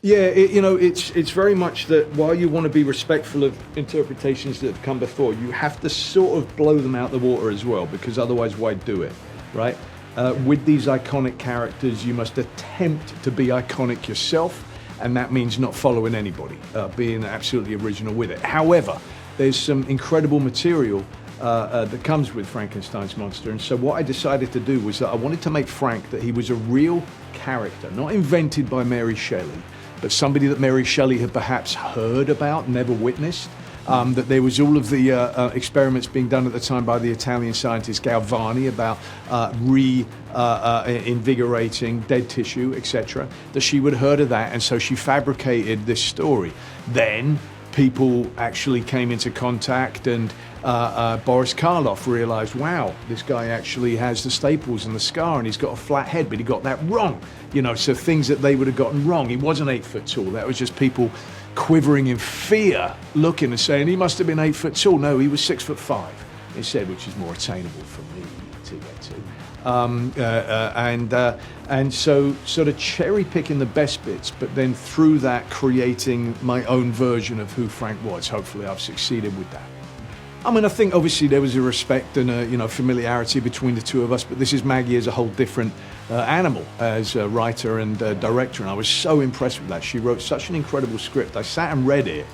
Yeah, it's very much that while you want to be respectful of interpretations that have come before, you have to sort of blow them out the water as well, because otherwise why do it, right? With these iconic characters, you must attempt to be iconic yourself, and that means not following anybody, being absolutely original with it. However, there's some incredible material that comes with Frankenstein's monster, and so what I decided to do was that I wanted to make Frank that he was a real character, not invented by Mary Shelley, but somebody that Mary Shelley had perhaps heard about, never witnessed. That there was all of the experiments being done at the time by the Italian scientist Galvani about invigorating dead tissue, etc. That she would have heard of that, and so she fabricated this story. Then people actually came into contact, and Boris Karloff realized, wow, this guy actually has the staples and the scar, and he's got a flat head, but he got that wrong. So things that they would have gotten wrong. He wasn't 8 foot tall. That was just people quivering in fear, looking and saying he must have been 8 foot tall. No, he was 6'5" instead, which is more attainable for me to get to. And so sort of cherry picking the best bits, but then through that creating my own version of who Frank was. Hopefully I've succeeded with that. I mean, I think obviously there was a respect and a familiarity between the two of us, but this is Maggie as a whole different animal as a writer and director, and I was so impressed with that. She wrote such an incredible script. I sat and read it,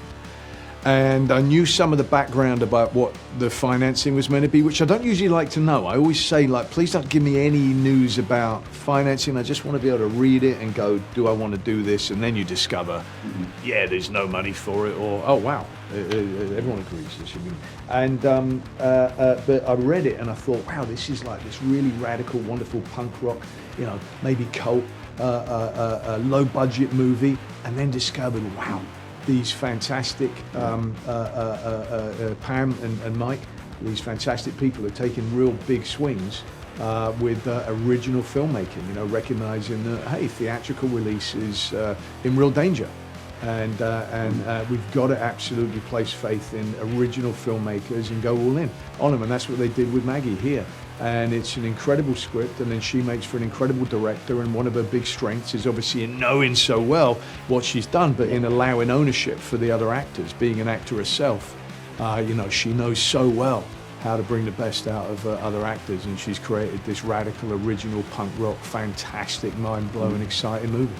and I knew some of the background about what the financing was meant to be, which I don't usually like to know. I always say, please don't give me any news about financing. I just want to be able to read it and go, do I want to do this? And then you discover, yeah, there's no money for it, or, oh, wow, everyone agrees this should be. And, but I read it and I thought, wow, this is like this really radical, wonderful punk rock, maybe cult, low budget movie, and then discovered, wow, these fantastic Pam and Mike, these fantastic people are taking real big swings with original filmmaking, recognizing that, hey, theatrical release is in real danger. And we've got to absolutely place faith in original filmmakers and go all in on them. And that's what they did with Maggie here. And it's an incredible script, and then she makes for an incredible director, and one of her big strengths is obviously in knowing so well what she's done, but in allowing ownership for the other actors. Being an actor herself, she knows so well how to bring the best out of other actors, and she's created this radical, original punk rock, fantastic, mind-blowing, exciting movie.